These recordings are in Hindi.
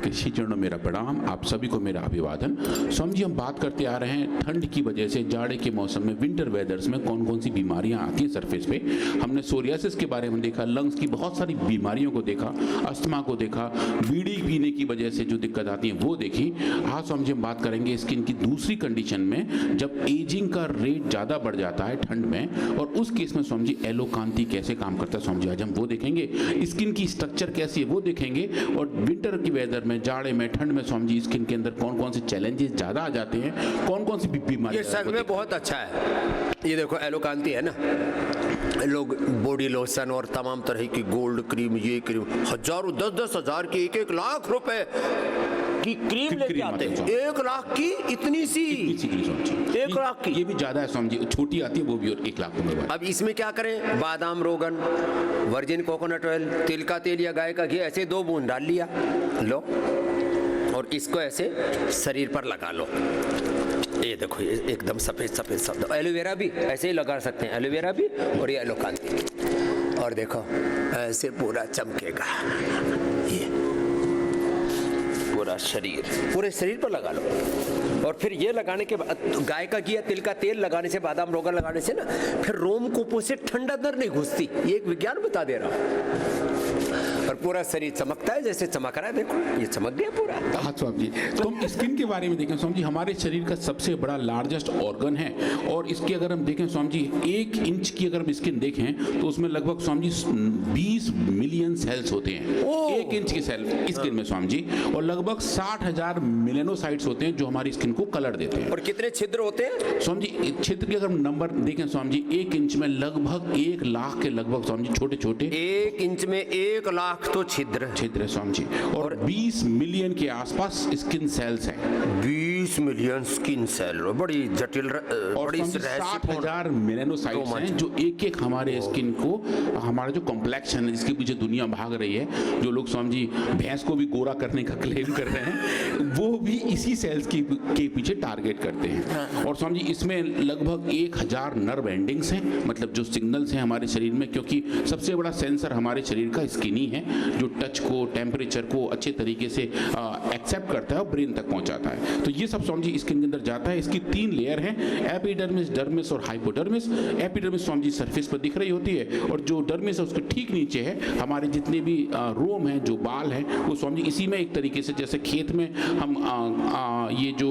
आपके श्री चरणों में मेरा प्रणाम, आप सभी को मेरा अभिवादन। स्वामी जी, हम बात करते आ रहे हैं ठंड की वजह से जाड़े के मौसम में विंटर वेदर्स में कौन कौन सी बीमारियां आती हैं सरफेस पे। हमने सोरियासिस के बारे में देखा, लंग्स की बहुत सारी बीमारियों को देखा, अस्थमा को देखा, बीड़ी पीने की वजह से जो दिक्कत आती है वो देखी। आज स्वामी जी हम बात करेंगे स्किन की दूसरी कंडीशन में, जब एजिंग का रेट ज़्यादा बढ़ जाता है ठंड में, और उस केस में स्वामी जी एलोकांति कैसे काम करता है स्वामी जी आज हम वो देखेंगे। स्किन की स्ट्रक्चर कैसी है वो देखेंगे, और विंटर की वेदर में, जाड़े में, ठंड में स्वामी जी स्किन के अंदर कौन कौन से चैलेंजेस ज़्यादा आ जाते हैं, कौन कौन सी बीमारी। ये सच में बहुत अच्छा है। ये देखो एलोकांति है ना, लोग बॉडी लोशन और तमाम तरह की गोल्ड क्रीम, ये क्रीम हजारों 10-10 हजार की, 1-1 लाख रुपए की क्रीम लेके आते हैं। 1 लाख की इतनी सी 1 लाख की, ये भी ज्यादा है स्वामी जी, छोटी आती है वो भी, और 1 लाख रुपए। अब इसमें क्या करें, बादाम रोगन, वर्जिन कोकोनट ऑयल, तिल का तेल या गाय का घी, ऐसे 2 बूंद डाल लिया, लो, और इसको ऐसे शरीर पर लगा लो। ये देखो, ये एकदम सफेद सफेद सब। एलोवेरा भी ऐसे ही लगा सकते हैं, एलोवेरा भी, और ये एलोकांति, और देखो ऐसे पूरा चमकेगा। ये पूरा शरीर पर लगा लो, और फिर ये लगाने के बाद गाय का घी या तिल का तेल लगाने से, बादाम रोगन लगाने से ना, फिर रोम कूपों से ठंड अंदर नहीं घुसती। ये एक विज्ञान बता दे रहा हूँ, और पूरा शरीर चमकता है जैसे चमक रहा है। देखो ये चमक गया पूरा। हाँ स्वामी जी, तो हम स्किन के बारे में देखें स्वामी जी, हमारे शरीर का सबसे बड़ा लार्जेस्ट ऑर्गन है, और इसकी अगर हम देखें स्वामी जी, 1 इंच की अगर हम स्किन देखें तो उसमें लगभग स्वामी जी 20 मिलियन सेल्स होते हैं 1 इंच की सेल स्किन में स्वामी जी, और लगभग 60,000 मेलेनोसाइट्स होते हैं जो हमारी स्किन को कलर देते हैं। और कितने छिद्र होते हैं स्वामी जी? छिद्र के अगर हम नंबर देखें स्वामी जी, 1 इंच में लगभग 1 लाख के लगभग स्वामी जी छोटे छोटे, 1 इंच में 1 लाख तो छिद्र है स्वामी जी, और 20 मिलियन के आसपास स्किन सेल्स हैं। 20 मिलियन स्किन सेल, बड़ी जटिल, बड़ी 60,000 मेलेनोसाइट्स हैं जो एक हमारे स्किन को, हमारा जो कॉम्प्लेक्शन है जिसके पीछे दुनिया भाग रही है, जो लोग स्वामी जी भैंस को भी गोरा करने का क्लेम कर रहे हैं, वो भी इसी सेल्स के पीछे टारगेट करते हैं। और स्वामी जी इसमें लगभग 1000 नर्व एंडिंग्स हैं, मतलब जो सिग्नल्स हैं हमारे शरीर में, क्योंकि सबसे बड़ा सेंसर हमारे शरीर का स्किन ही है, जो टच को, टेम्परेचर को अच्छे तरीके से एक्सेप्ट करता है और ब्रेन तक पहुंचाता है। तो ये सब स्वामी जी स्किन के अंदर जाता है। इसकी 3 लेयर हैं, एपिडर्मिस, डर्मिस और hypodermis. Epidermis Swami ji surface पर दिख रही होती है, और जो डर्मिस है उसके ठीक नीचे है हमारे जितने भी रोम हैं, जो बाल हैं, वो स्वामी जी इसी में एक तरीके से, जैसे खेत में हम ये जो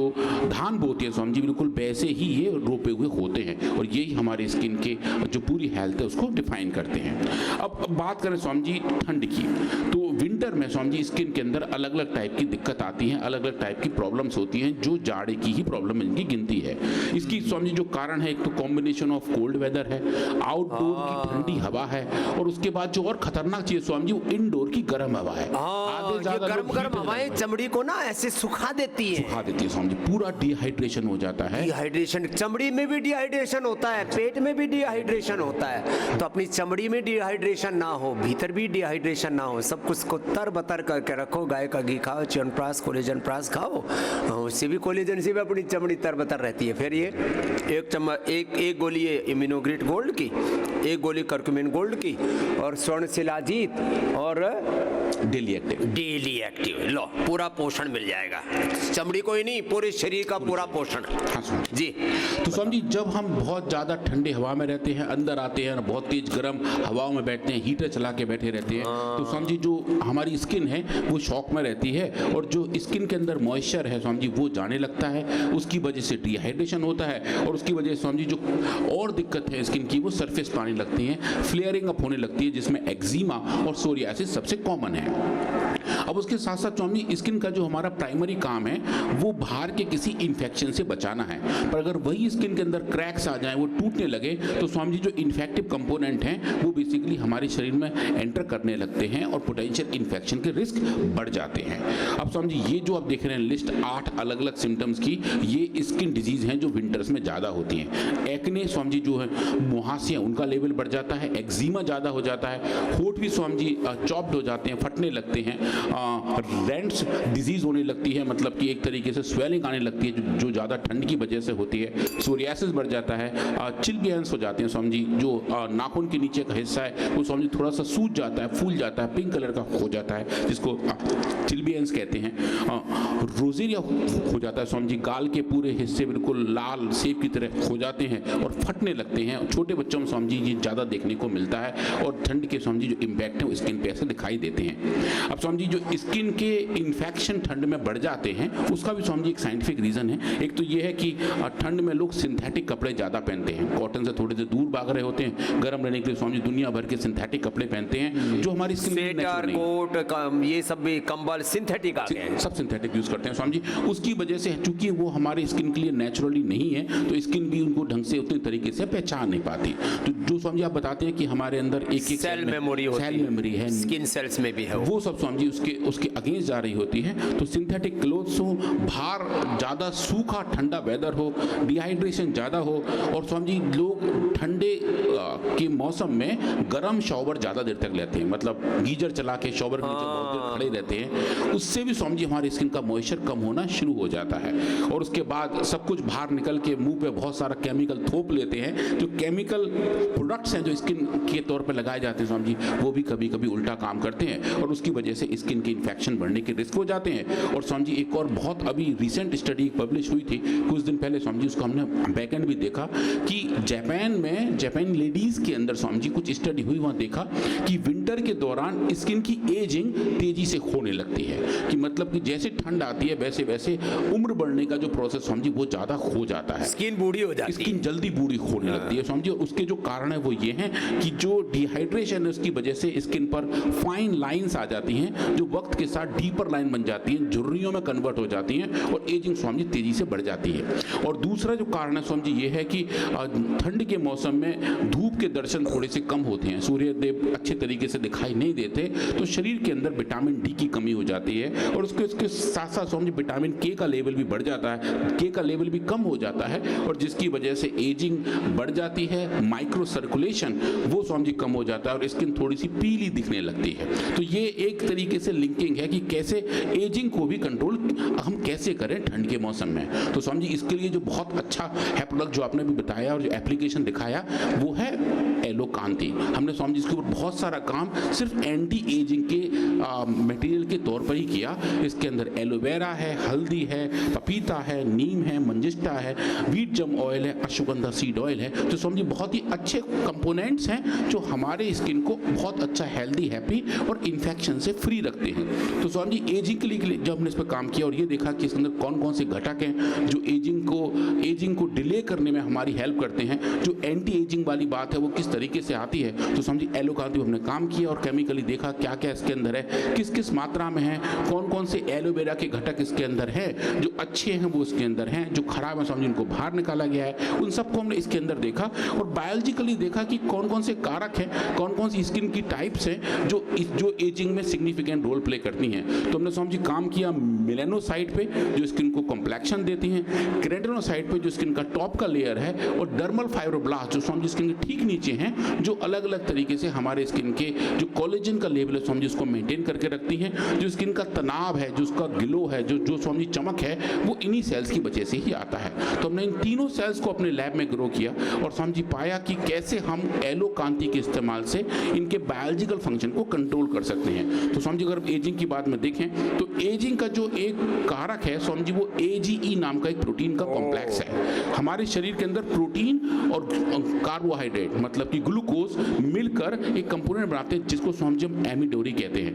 धान बोते हैं स्वामी जी, बिल्कुल वैसे ही ये रोपे हुए होते हैं, और यही हमारे स्किन के जो पूरी हेल्थ है उसको डिफाइन करते हैं। अब बात करें स्वामी जी ठंड की, तो विंटर में स्वामी जी स्किन के अंदर अलग अलग टाइप की दिक्कत आती हैं, अलग अलग टाइप की प्रॉब्लम्स होती हैं, जो जाड़े की ही प्रॉब्लम इनकी गिनती है। इसकी स्वामी जी जो कारण है, एक तो कॉम्बिनेशन ऑफ कोल्ड वेदर है, आउटडोर की ठंडी हवा है, और उसके बाद जो और खतरनाक चीज स्वामी जी वो इंडोर की गर्म हवा है। गर्म हवाएं चमड़ी को ना ऐसे सुखा देती है स्वामी जी, पूरा डिहाइड्रेशन हो जाता है। डिहाइड्रेशन, चमड़ी में भी डिहाइड्रेशन होता है, पेट में भी डिहाइड्रेशन होता है। तो अपनी चमड़ी में डिहाइड्रेशन ना हो, भीतर भी डिहाइड्रेशन ना हो, सब कुछ को तर-बतर करके रखो। गाय का घी खाओ, च्यवनप्राश, कोलेजन प्राश खाओ, उससे भी कोलेजन से भी अपनी चमड़ी तर-बतर रहती है। फिर ये एक गोली है इम्यूनोग्रिड गोल्ड की, 1 गोली करक्यूमिन गोल्ड की, और स्वर्ण शिलाजीत, और डेली एक्टिव लो, पूरा पोषण मिल जाएगा, चमड़ी को ही नहीं, पूरे शरीर का पूरा पोषण। हाँ जी। तो स्वामी जी जब हम बहुत ज़्यादा ठंडे हवा में रहते हैं, अंदर आते हैं, बहुत तेज गर्म हवाओं में बैठते हैं, हीटर चला के बैठे रहते हैं, तो स्वामी जी जो हमारी स्किन है वो शॉक में रहती है, और जो स्किन के अंदर मॉइस्चर है स्वामी जी वो जाने लगता है, उसकी वजह से डिहाइड्रेशन होता है, और उसकी वजह से स्वामी जी जो और दिक्कत है स्किन की, वो सरफेस पर आने लगती है, फ्लेयरिंग अप होने लगती है, जिसमें एक्जिमा और सोरियासिस सबसे कॉमन है। अब उसके साथ साथ स्वामी स्किन का जो हमारा प्राइमरी काम है वो बाहर के किसी इन्फेक्शन से बचाना है, पर अगर वही स्किन के अंदर क्रैक्स आ जाएं, वो टूटने लगे, तो स्वामी जी जो इन्फेक्टिव कंपोनेंट हैं वो बेसिकली हमारे शरीर में एंटर करने लगते हैं, और पोटेंशियल इन्फेक्शन के रिस्क बढ़ जाते हैं। अब स्वामी जी ये जो आप देख रहे हैं लिस्ट 8 अलग अलग सिम्टम्स की, ये स्किन डिजीज हैं जो विंटर्स में ज़्यादा होती हैं। एक्ने स्वामी जी जो है, मुहासियाँ, उनका लेवल बढ़ जाता है, एक्जिमा ज़्यादा हो जाता है, होठ भी स्वामी जी चॉप्ड हो जाते हैं, फटने लगते हैं, रेंट्स डिजीज होने लगती है, मतलब कि एक तरीके से स्वेलिंग आने लगती है जो ज़्यादा ठंड की वजह से होती है, सोरियासिस बढ़ जाता है, चिल्बियंस हो जाते हैं स्वामी जी, जो नाखून के नीचे का हिस्सा है वो स्वामी जी थोड़ा सा सूज जाता है, फूल जाता है, पिंक कलर का हो जाता है, जिसको चिल्बियंस कहते हैं, रोजेरिया हो जाता है स्वामी जी, गाल के पूरे हिस्से बिल्कुल लाल सेब की तरह हो जाते हैं और फटने लगते हैं। छोटे बच्चों में स्वामी जी ये ज़्यादा देखने को मिलता है और ठंड के स्वामी जी जो इम्पैक्ट है वो स्किन पे ऐसे दिखाई देते हैं। अब स्वामी जी जो स्किन के इन्फेक्शन ठंड में बढ़ जाते हैं उसका भी स्वामी जी एक साइंटिफिक रीज़न है। एक तो ये है कि ठंड में लोग सिंथेटिक कपड़े ज़्यादा पहनते हैं, कॉटन से थोड़े से दूर भाग रहे होते हैं, गर्म रहने के लिए स्वामी जी दुनिया भर के सिंथेटिक कपड़े पहनते हैं जो हमारी स्किन स्वेटर, कोट, ये सब भी कंबल सिंथेटिक आ गए हैं, सब सिंथेटिक यूज करते हैं स्वामी जी। उसकी वजह से चूंकि वो हमारे स्किन के लिए नेचुरली नहीं है तो स्किन भी उनको ढंग से उतनी तरीके से पहचान नहीं पाती। तो जो स्वामी जी आप बताते हैं कि हमारे अंदर एक सेल मेमोरी है, स्किन सेल्स में भी है, वो सब स्वामी जी उसके अगेंस्ट जा रही होती है। तो सिंथेटिक क्लोथ्स हो, बाहर ज़्यादा सूखा ठंडा वेदर हो, डिहाइड्रेशन ज़्यादा हो और स्वामी जी लोग ठंडे के मौसम में गर्म शॉवर ज़्यादा देर तक लेते हैं, मतलब गीजर चला के शॉवर के नीचे बहुत देर खड़े रहते हैं, उससे भी स्वामी जी हमारी स्किन का मॉइस्चर कम होना शुरू हो जाता है। और उसके बाद सब कुछ बाहर निकल के मुंह पे बहुत सारा केमिकल थोप लेते हैं। जो केमिकल प्रोडक्ट्स हैं जो स्किन के तौर पे लगाए जाते हैं स्वामी जी, वो भी कभी कभी उल्टा काम करते हैं और उसकी वजह से स्किन के इन्फेक्शन बढ़ने के रिस्क हो जाते हैं। और स्वामी जी एक और बहुत अभी रिसेंट स्टडी पब्लिश हुई थी कुछ दिन पहले स्वामी जी, उसको हमने बैकएंड भी देखा कि जापान लेडीज के अंदर स्वामी जी कुछ स्टडी हुई, वहाँ देखा कि विंटर के दौरान स्किन की एजिंग तेजी से होने लगती है, कि मतलब कि जैसे ठंड आती है वैसे वैसे उम्र बढ़ने का जो प्रोसेस स्वामी जी वो ज़्यादा हो जाता है, स्किन बूढ़ी हो जाती है, स्किन जल्दी बूढ़ी होने लगती है स्वामी जी। उसके जो कारण है वो ये हैं कि जो डिहाइड्रेशन है उसकी वजह से स्किन पर फाइन लाइंस आ जाती हैं जो वक्त के साथ डीपर लाइन बन जाती हैं, झुर्रियों में कन्वर्ट हो जाती हैं और एजिंग स्वामी जी तेजी से बढ़ जाती है। और दूसरा जो कारण है स्वामी जी ये है कि ठंड के मौसम में धूप के दर्शन थोड़े से कम होते हैं, सूर्य देव अच्छे तरीके से दिखाई नहीं देते, तो शरीर के अंदर विटामिन डी की कमी हो जाती है और उसके साथ साथ स्वामी जी विटामिन के का लेवल भी बढ़ जाता है, के का लेवल भी कम हो जाता है और जिसकी वजह से एजिंग बढ़ जाती है, माइक्रो सर्कुलेशन वो स्वामी जी कम हो जाता है और स्किन थोड़ी सी पीली दिखने लगती है। तो ये एक तरीके से लिंकिंग है कि कैसे एजिंग को भी कंट्रोल हम कैसे करें ठंड के मौसम में। तो स्वामी जी इसके लिए जो बहुत अच्छा है प्रोडक्ट जो आपने भी बताया और जो एप्लीकेशन दिखाया वो है एलोकांति। हमने स्वामी जी इसके ऊपर बहुत सारा काम सिर्फ एंटी एजिंग के मटेरियल के तौर पर ही किया। इसके अंदर एलोवेरा है, हल्दी है, पपीता है, नीम है, मंजिष्टा है, व्हीट जम ऑयल है, अश्वगंधा सीड ऑयल है। तो स्वामी जी बहुत ही अच्छे कंपोनेंट्स हैं जो हमारे स्किन को बहुत अच्छा हेल्दी, हैप्पी और इन्फेक्शन से फ्री रखते हैं। तो स्वामी जी एजिंग के लिए जब हमने इस पर काम किया और ये देखा कि इसके अंदर कौन कौन से घटक हैं जो एजिंग को डिले करने में हमारी हेल्प करते हैं, जो एंटी एजिंग वाली बात है वो किस तरीके से आती है, तो समझिए एलोकांति हमने काम किया और केमिकली देखा क्या क्या इसके अंदर है, किस किस मात्रा में है, कौन कौन से एलोवेरा के घटक इसके अंदर है, जो अच्छे हैं वो इसके अंदर हैं, जो खराब है समझिए उनको बाहर निकाला गया है। उन सबको हमने इसके अंदर देखा और बायोलॉजिकली देखा कि कौन कौन से कारक हैं, कौन कौन सी स्किन की टाइप्स हैं जो एजिंग में सिग्निफिकेंट रोल प्ले करती हैं। तो हमने समझिए काम किया मेलानोसाइट पे जो स्किन को कॉम्प्लेक्शन देती हैं, केराटिनोसाइट पे जो स्किन का टॉप का लेयर है और डर्मल फाइब्रोब्लास्ट जो समझिए स्किन के ठीक नीचे हैं, जो अलग अलग तरीके से हमारे स्किन के जो कोलेजन का लेवल है समझिए उसको मेंटेन करके रखती हैं। जो स्किन का तनाव है, जो उसका ग्लो है, जो समझिए चमक है, वो इन्हीं सेल्स की वजह से ही आता है। तो हमने इन तीनों सेल्स को अपने लैब में ग्रो किया और समझिए पाया कि कैसे हम एलोकांति के इस्तेमाल से इनके बायोलॉजिकल फंक्शन को कंट्रोल कर सकते हैं। तो समझिए अगर एजिंग की बात में देखें तो एजिंग का जो एक कारक है समझिए वो AGE नाम का एक प्रोटीन का कॉम्प्लेक्स है। हमारे शरीर के अंदर प्रोटीन और कार्बोहाइड्रेट मतलब कि ग्लूकोज मिलकर एक कंपोनेंट बनाते हैं जिसको समझिए हम एमिडोरी कहते हैं।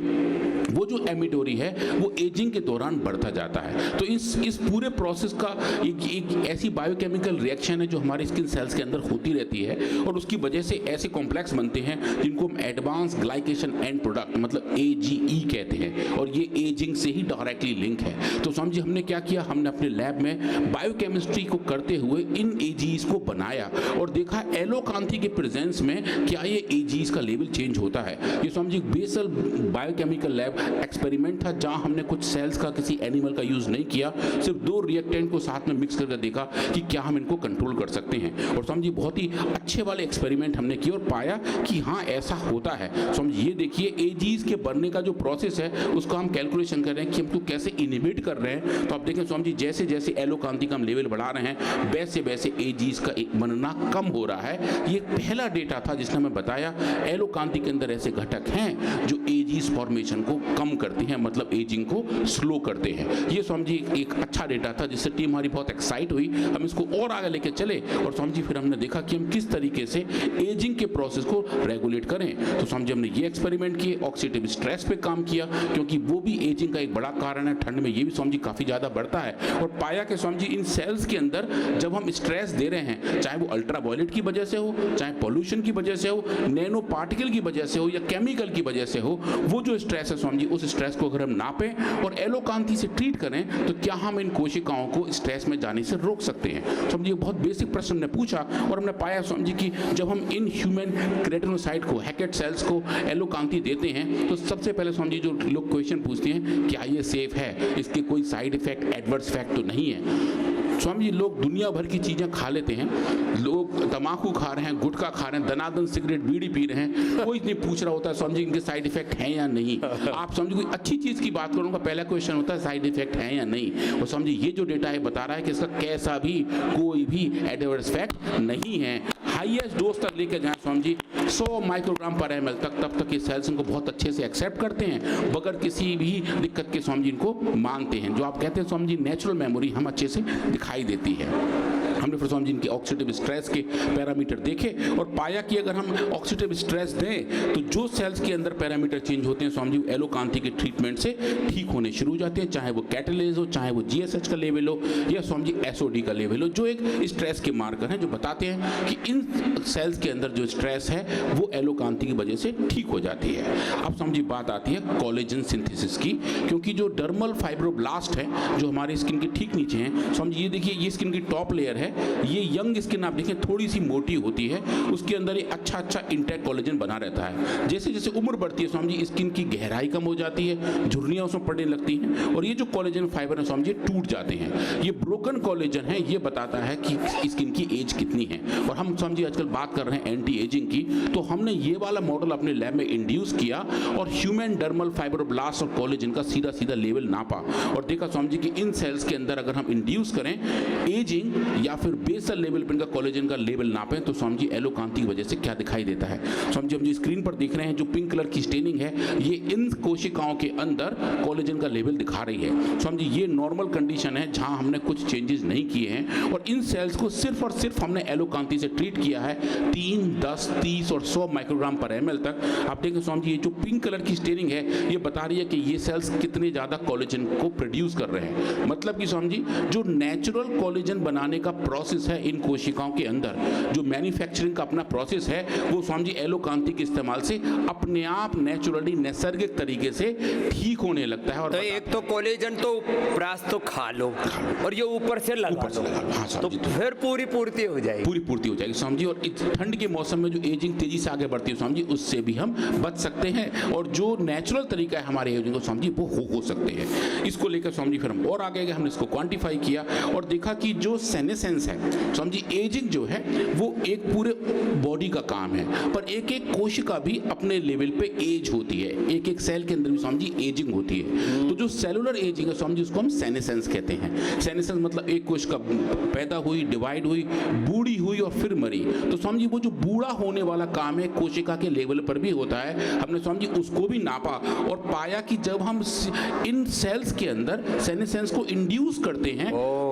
वो जो एमिडोरी है वो एजिंग के दौरान बढ़ता जाता है। तो इस पूरे प्रोसेस का एक ऐसी बायोकेमिकल रिएक्शन है जो हमारे स्किन सेल्स के अंदर होती रहती है और उसकी वजह से ऐसे कॉम्प्लेक्स बनते हैं जिनको हम एडवांस ग्लाइकेशन एंड प्रोडक्ट मतलब AGE कहते हैं और ये एजिंग से ही डायरेक्टली लिंक है। तो समझिए हमने क्या किया, हमने अपने लैब में बायोकेमिस्ट्री को करते हुए इन AGEs को बनाया और देखा एलोकांति के प्रेजेंस में क्या ये AGEs का लेवल चेंज होता है। ये समझिए बेसल बायोकेमिकल लैब एक्सपेरिमेंट था जहां हमने कुछ सेल्स का किसी एनिमल का यूज नहीं किया, सिर्फ 2 रिएक्टेंट को साथ में मिक्स करके देखा कि क्या हम इनको कंट्रोल कर सकते हैं। और समझिए बहुत ही अच्छे वाले एक्सपेरिमेंट हमने किए और पाया कि हाँ ऐसा होता है। समझिए ये देखिए AGEs के बनने का जो प्रोसेस है उसको हम कैलकुलेशन कर रहे हैं कि हम तो कैसे इनिबिट कर रहे हैं। तो आप देखें समझिए जैसे जैसे एलोकांति का हम लेवल बढ़ा रहे हैं वैसे वैसे AGEs का बनना कम हो रहा है। ये पहला डेटा था जिसने हमें बताया एलोकांति के अंदर ऐसे घटक हैं जो AGEs फॉर्मेशन को कम करते करते हैं, मतलब एजिंग को स्लो करते हैं। ये समझिए एक अच्छा डेटा था जिससे टीम हमारी बहुत एक्साइट हुई। हम इसको और आगे लेके चले और समझिए फिर हमने देखा कि हम किस तरीके से एजिंग के प्रोसेस को रेगुलेट करें। तो समझिए हमने ये एक्सपेरिमेंट किए, ऑक्सीडेटिव स्ट्रेस पे काम किया, क्योंकि वो भी एजिंग का एक बड़ा कारण है। ठंड में ये भी समझिए काफ़ी ज़्यादा बढ़ता है। और पाया कि समझिए इन सेल्स के अंदर जब हम स्ट्रेस दे रहे हैं, चाहे वो अल्ट्रावायलेट की वजह से हो, चाहे पॉल्यूशन की वजह से हो, नैनो पार्टिकल की वजह से हो या केमिकल की वजह से हो, वो जो स्ट्रेस है समझिए उस स्ट्रेस को अगर हम नापें और एलोकांती से ट्रीट करें तो क्या हम इन कोशिकाओं को स्ट्रेस में जाने से रोक सकते हैं। समझिए बहुत बेसिक प्रश्न हमने पूछा और हमने पाया समझिए कि जब हम इन ह्यूमन केराटिनोसाइट को, हैकेट सेल्स को एलोकांती देते हैं तो सबसे पहले समझिए जो लोग क्वेश्चन पूछते हैं क्या ये सेफ है, इसके कोई साइड इफेक्ट, एडवर्स इफेक्ट तो नहीं है। समझिए लोग दुनिया भर की चीज़ें खा लेते हैं, लोग तम्बाकू खा रहे हैं, गुटखा खा रहे हैं, दनादन सिगरेट बीड़ी पी रहे हैं, कोई नहीं पूछ रहा होता है समझिए इनके साइड इफेक्ट हैं या नहीं। आप समझिए कोई अच्छी चीज़ की बात करूँगा, पहला क्वेश्चन होता है साइड इफेक्ट है या नहीं। और समझिए ये जो डेटा है बता रहा है कि इसका कैसा भी कोई भी एडवर्स इफेक्ट नहीं है। हाईएस्ट डोज तक लेके जाएं समझिए 100 माइक्रोग्राम पर ml तक, तब तक ये सेल्स इनको बहुत अच्छे से एक्सेप्ट करते हैं, बगैर किसी भी दिक्कत के समझिए इनको मानते हैं। जो आप कहते हैं समझिए नेचुरल मेमोरी हम अच्छे से दिखाई देती है। हमने फिर समझिए इनके ऑक्सीडेटिव स्ट्रेस के पैरामीटर देखे और पाया कि अगर हम ऑक्सीडेटिव स्ट्रेस दें तो जो सेल्स के अंदर पैरामीटर चेंज होते हैं समझिए एलोकांती के ट्रीटमेंट से ठीक होने शुरू हो जाते हैं, चाहे वो कैटालेज हो, चाहे वो GSH का लेवल हो या समझिए SOD का लेवल हो, जो एक स्ट्रेस के मार्कर हैं जो बताते हैं कि इन सेल्स के अंदर जो स्ट्रेस है वो एलोकांती की वजह से ठीक हो जाती है। अब समझिए बात आती है कोलेजन सिंथेसिस की, क्योंकि जो डर्मल फाइब्रोब्लास्ट है जो हमारी स्किन के ठीक नीचे हैं, समझिए ये देखिए ये स्किन की टॉप लेयर है, ये यंग स्किन आप देखें थोड़ी सी मोटी होती है, उसके अंदर ये अच्छा इंटैक्ट कोलेजन बना रहता है। जैसे जैसे उम्र बढ़ती है समझिए स्किन की गहराई कम हो जाती है, झुर्रियाँ उसमें पड़ने लगती हैं और ये जो कोलेजन फाइबर है समझिए टूट जाते हैं। ये ब्रोकन कोलेजन है, ये बताता है कि स्किन की एज कितनी है। और हम समझिए आजकल बात कर रहे हैं एंटी एजिंग की, तो हमने ये वाला मॉडल अपने लैब में इंड्यूस किया और ह्यूमन डर्मल फाइब्रोब्लास्ट और कोलेजन का सीधा सीधा लेवल नापा और देखा समझिए कि इन सेल्स के अंदर अगर हम इंड्यूस करें एजिंग या फिर बेसल लेवल पर इनका कोलेजन का लेवल नापें तो समझिए एलोकांती की वजह से क्या दिखाई देता है। समझिए हम जो स्क्रीन पर देख रहे हैं जो पिंक कलर की स्टेनिंग है, ये इन कोशिकाओं के अंदर कोलेजन का लेवल दिखा रही है। समझिए ये नॉर्मल कंडीशन है जहां हमने कुछ चेंजेस नहीं किए हैं और इन सेल्स को सिर्फ और सिर्फ हमने एलोकांती से ट्रीट किया है 3, 10, 30 और 100 माइक्रोग्राम पर ml तक। आप देखें समझिए जो पिंक कलर की स्टेनिंग है ये बता रही है कि ये सेल्स कितने ज़्यादा कोलेजन को प्रोड्यूस कर रहे हैं। मतलब कि समझिए जो नेचुरल कोलेजन बनाने का प्रोसेस है इन कोशिकाओं के अंदर, जो मैन्युफैक्चरिंग का अपना प्रोसेस है, वो समझिए एलोकांती के इस्तेमाल से अपने आप नेचुरली नैसर्गिक तरीके से ठीक होने लगता है। और तो एक तो कोलेजन तो प्रास तो खा लो और ये ऊपर से लगा लो, हाँ तो फिर पूरी पूर्ति हो जाएगी, पूरी पूर्ति हो जाएगी समझिए। और ठंड के मौसम में जो एजिंग तेजी से आगे बढ़ती है समझिए उससे भी हम बच सकते हैं और जो नेचुरल तरीका है हमारे एजिंग को समझिए वो हो सकते हैं। इसको लेकर समझिए फिर हम और आगे गए, हमने इसको क्वांटिफाई किया और देखा कि जो सेनेसेंस है समझिए एजिंग जो है वो एक पूरे बॉडी का काम है, पर एक एक कोशिका भी अपने लेवल पे एज होती है, एक एक सेल के अंदर भी समझिए एजिंग होती है। तो जो सेलुलर एजिंग है समझिए उसको हम सेनेसेंस कहते हैं। सेनेसेंस मतलब एक कोशिका पैदा हुई, डिवाइड हुई, बूढ़ी हुई और फिर मरी। तो समझिए वो जो बूढ़ा होने वाला काम है कोशिका के लेवल पर भी होता है। हमने समझिए उसको भी नापा और पाया कि जब हम इन सेल्स के अंदर सेनेसेंस को इंड्यूस करते हैं,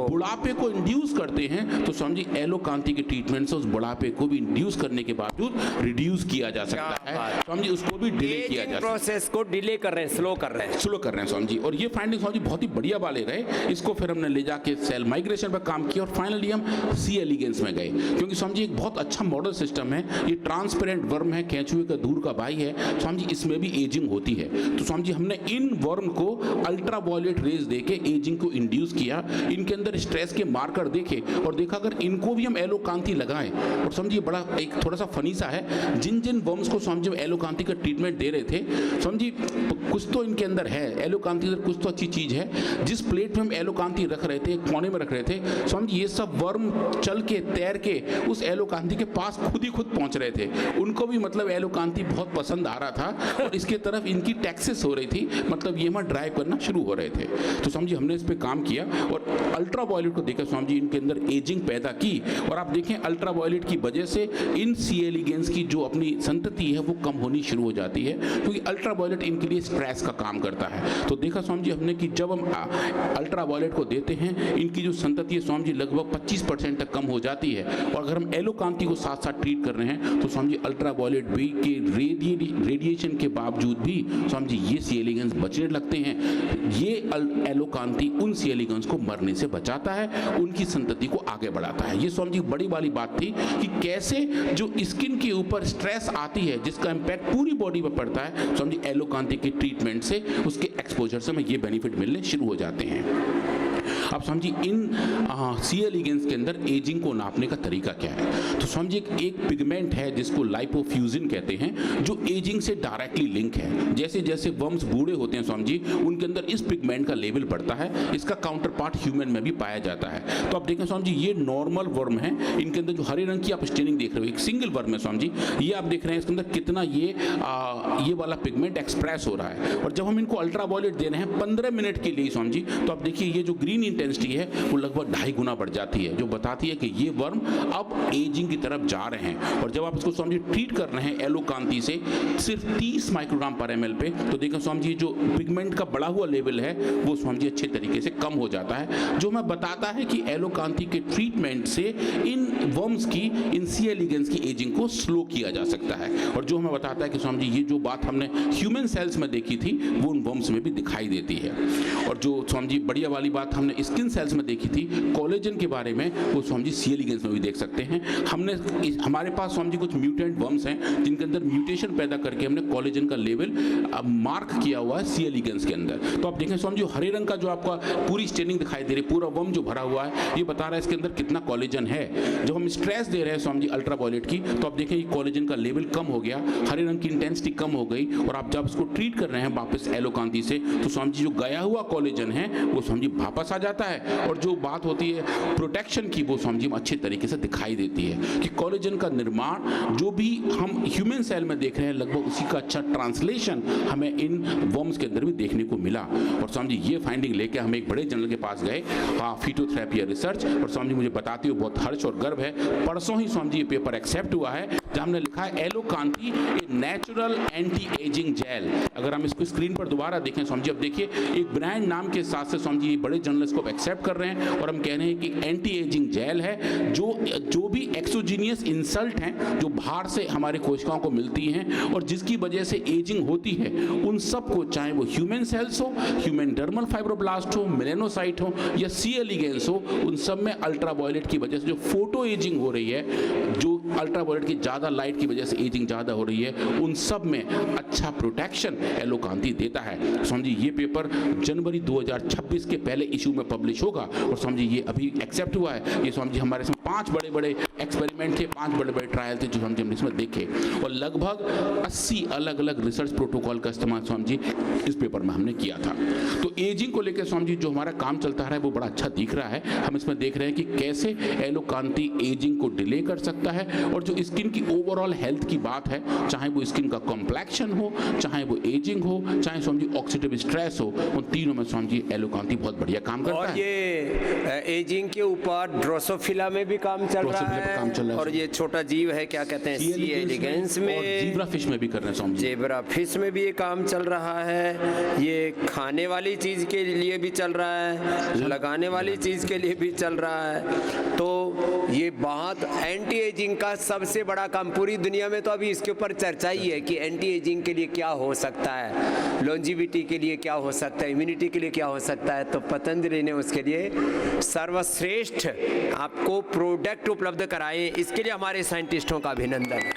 बुढ़ापे को इंड्यूस करते हैं, तो समझिए एलोकांती के ट्रीटमेंट से उस बुढ़ापे को भी इंड्यूस करने के बावजूद रिड्यूस किया जा सकता है। समझिए उसको भी डिले किया जा सकता है, प्रोसेस को डिले कर रहे हैं, स्लो कर रहे हैं समझिए। और ये फाइंडिंग समझिए बहुत ही बढ़िया वाले रहे। इसको फिर हमने ले जाके सेल माइग्रेशन पर काम किया और फाइनली हम सी एलिगेंस में गए, क्योंकि समझिए एक बहुत अच्छा मॉडल सिस्टम है। ये ट्रांसपेरेंट वर्म है, केंचुए का दूर का भाई है, समझिए इसमें भी एजिंग होती है। तो समझिए हमने इन वर्म को अल्ट्रावायलेट रेज देके एजिंग को इंड्यूस किया, इनके अंदर स्ट्रेस के मार्कर देखे और देखा अगर इनको भी हम एलोकांती लगाएं। और समझिए बड़ा एक थोड़ा सा फनी सा है, जिन जिन वर्म्स को समझिए एलोकांती का ट्रीटमेंट दे रहे थे समझिए कुछ तो इनके अंदर है एलोकांती, कुछ तो अच्छी चीज है। जिस प्लेट में हम एलोकांती रख रहे थे, कोने में रख रहे थे, समझिए ये सब वर्म चल के तैर के उस एलोकांती के पास खुद ही खुद पहुंच रहे थे। उनको भी मतलब एलोकांती बहुत पसंद आ रहा था और इसके तरफ इनकी टैक्सेस हो रही थी, मतलब ये वहाँ ड्राइव करना शुरू हो रहे थे। तो समझिए हमने इस पर काम किया और अल्ट्रा अल्ट्रा वायलेट को देखकर स्वामी जी इनके अंदर एजिंग पैदा की, और आप देखें अल्ट्रा वायलेट की वजह से इन सी एलिगेंस की जो अपनी संतति है वो कम होनी शुरू हो जाती है, क्योंकि अल्ट्रा वायलेट इनके लिए स्ट्रेस का काम करता है। तो देखा स्वामी जी हमने कि जब हम अल्ट्रा वायलेट को देते हैं इनकी जो संतति है स्वामी जी लगभग 25% तक कम हो जाती है, और अगर हम एलोकांति को साथ साथ ट्रीट कर रहे हैं तो Swami ji ultra violet B के रेडिएशन के बावजूद भी स्वामी जी ये सी एलिगेंस बचने लगते हैं। ये एलोकांति उन सी एलिगेंस को मरने से बचाता है, उनकी संतति को आगे बढ़ाता है। ये स्वामी जी बड़ी वाली बात थी कि कैसे जो स्किन के ऊपर स्ट्रेस आती है जिसका इम्पैक्ट पूरी बॉडी पर पड़ता है, स्वामी जी एलोकांति के ट्रीटमेंट से उसके एक्सपोजर से हमें ये बेनिफिट मिलने शुरू हो जाते हैं। अब समझिए इन सी एलिगेंस के अंदर एजिंग को नापने का तरीका क्या है। तो समझिए एक पिगमेंट है जिसको लाइपोफ्यूजिन कहते हैं जो एजिंग से डायरेक्टली लिंक है। जैसे जैसे वर्म्स बूढ़े होते हैं स्वामी जी उनके अंदर इस पिगमेंट का लेवल बढ़ता है, इसका काउंटर पार्ट ह्यूमन में भी पाया जाता है। तो आप देखें स्वामी जी ये नॉर्मल वर्म है, इनके अंदर जो हरे रंग की आप स्टेनिंग देख रहे हो एक सिंगल वर्म है स्वामी जी, ये आप देख रहे हैं इसके अंदर कितना ये वाला पिगमेंट एक्सप्रेस हो रहा है। और जब हम इनको अल्ट्रा वायलेट दे रहे हैं 15 मिनट के लिए स्वामी जी, तो आप देखिए ये जो ग्रीन इंटेंसिटी है वो लगभग 2.5 गुना बढ़ जाती है, जो बताती है कि ये वर्म अब एजिंग की तरफ जा रहे हैं। और जब आप इसको स्वामी जी ट्रीट कर रहे हैं एलोकांति से सिर्फ 30 माइक्रोग्राम पर ml पे, तो देखें स्वामी जी जो पिगमेंट का बढ़ा हुआ लेवल है वो स्वामी जी अच्छे तरीके से कम हो जाता है, जो हमें बताता है कि एलोकांति के ट्रीटमेंट से इन वर्म्स की इन सी एलिगेंस की एजिंग को स्लो किया जा सकता है। और जो हमें बताता है कि स्वामी जी ये जो बात हमने ह्यूमन सेल्स में देखी थी वो उन वर्म्स में भी दिखाई देती है। और जो स्वामी जी बढ़िया वाली बात हमने स्किन सेल्स में देखी थी कोलेजन के बारे में, वो स्वामी जी सी एलिगेंस में भी देख सकते हैं। हमारे पास स्वामी जी कुछ म्यूटेंट वर्म्स हैं जिनके अंदर म्यूटेशन पैदा करके हमने कोलेजन का लेवल मार्क किया हुआ है सी एलिगेंस के अंदर। तो आप देखें स्वामी जी हरे रंग का जो आपका पूरी स्टेनिंग दिखाई दे रही है, पूरा वर्म जो भरा हुआ है ये बता रहा है इसके अंदर कितना कोलेजन है। जब हम स्ट्रेस दे रहे हैं स्वामी जी अल्ट्रा वायलेट की, तो आप देखें ये कोलेजन का लेवल कम हो गया, हरे रंग की इंटेंसिटी कम हो गई, और आप जब इसको ट्रीट कर रहे हैं वापस एलोकांति से, तो स्वामी जी जो गया हुआ कोलेजन है वो स्वामी जी वापस आ जाता है। और जो बात होती है प्रोटेक्शन की वो स्वामी जी अच्छे तरीके से दिखाई देती है कि कोलेजन का निर्माण जो भी हम ह्यूमन सेल में देख रहे हैं लगभग उसी का अच्छा ट्रांसलेशन हमें इन वर्म्स के अंदर भी देखने को मिला। और स्वामी जी ये फाइंडिंग लेके हम एक बड़े जर्नल के पास गए, फिटोथेरेपी रिसर्च, और स्वामी जी मुझे बताते हुए बहुत हर्ष और गर्व है, परसों ही स्वामी जी ये पेपर एक्सेप्ट हुआ है जहाँ हमने लिखा है एलोकांति a natural anti ageing gel. अगर हम इसको स्क्रीन पर दोबारा देखें स्वामी जी, अब देखिए एक ब्रांड नाम के साथ से स्वामी जी बड़े जर्नलिस्ट को एक्सेप्ट कर रहे हैं, और हम कह रहे हैं कि एंटी एजिंग जेल है जो भी एक्सोजीनियस इंसल्ट हैं जो बाहर से हमारे कोशिकाओं को मिलती हैं और जिसकी वजह से एजिंग होती है, उन सब को चाहे वो ह्यूमन सेल्स हो, ह्यूमन डर्मल फाइब्रोब्लास्ट हो, मेलेनोसाइट हो या सी एलिगेंस हो, उन सब में अल्ट्रा वायलेट की वजह से जो फोटो एजिंग हो रही है, जो अल्ट्रा वायलेट की ज़्यादा लाइट की वजह से एजिंग ज़्यादा हो रही है, उन सब में अच्छा प्रोटेक्शन एलोकांति देता है। समझिए ये पेपर जनवरी 2026 के पहले इशू में पब्लिश होगा, और समझिए ये अभी एक्सेप्ट हुआ है। ये समझिए हमारे इसमें 5 बड़े बड़े एक्सपेरिमेंट थे, 5 बड़े बड़े ट्रायल थे जो हमने इसमें देखे, और लगभग 80 अलग अलग रिसर्च प्रोटोकॉल का इस्तेमाल स्वामी जी इस पेपर में हमने किया था। तो एजिंग को लेकर स्वामी जी जो हमारा काम चलता है वो बड़ा अच्छा दिख रहा है। हम इसमें देख रहे हैं कि कैसे एलोकांति एजिंग को डिले कर सकता है, और जो स्किन की ओवरऑल हेल्थ की बात है, चाहे वो स्किन का कॉम्प्लेक्शन हो, चाहे वो एजिंग हो, चाहे स्वामी जी ऑक्सीडेटिव स्ट्रेस हो, उन तीनों में स्वामी जी एलोकांति बहुत बढ़िया काम करता है। और ये एजिंग के ऊपर ड्रोसोफिला में भी काम चल रहा है, और ये छोटा जीव है क्या कहते हैं सी एलिगेंस में, और ज़ीब्रा फिश में भी कर रहे हैं स्वामी जी। ज़ेब्रा फिश में भी ये काम चल रहा है, ये खाने वाली चीज़ के लिए भी चल रहा है, लगाने वाली चीज़ के लिए भी चल रहा है। तो ये बहुत एंटी एजिंग का सबसे बड़ा काम पूरी दुनिया में, तो अभी इसके ऊपर चर्चा ही है कि एंटी एजिंग के लिए क्या हो सकता है, लॉन्जिविटी के लिए क्या हो सकता है, इम्यूनिटी के लिए क्या हो सकता है। तो पतंजलि ने उसके लिए सर्वश्रेष्ठ आपको प्रोडक्ट उपलब्ध कराए, इसके लिए हमारे साइंटिस्टों का अभिनंदन।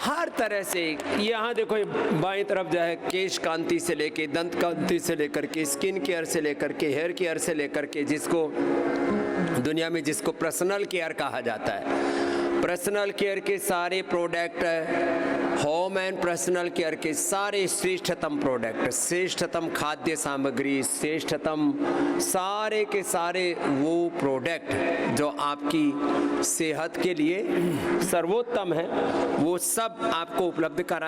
हर तरह से यहाँ देखो बाएं तरफ जो है केश कांति से लेके दंत कांति से लेकर के स्किन केयर से लेकर के हेयर केयर से लेकर के, जिसको दुनिया में जिसको पर्सनल केयर कहा जाता है, पर्सनल केयर के सारे product, home and personal care के सारे श्रेष्ठतम प्रोडक्ट, श्रेष्ठतम खाद्य सामग्री, श्रेष्ठतम सारे के सारे वो प्रोडक्ट जो आपकी सेहत के लिए सर्वोत्तम है, वो सब आपको उपलब्ध करा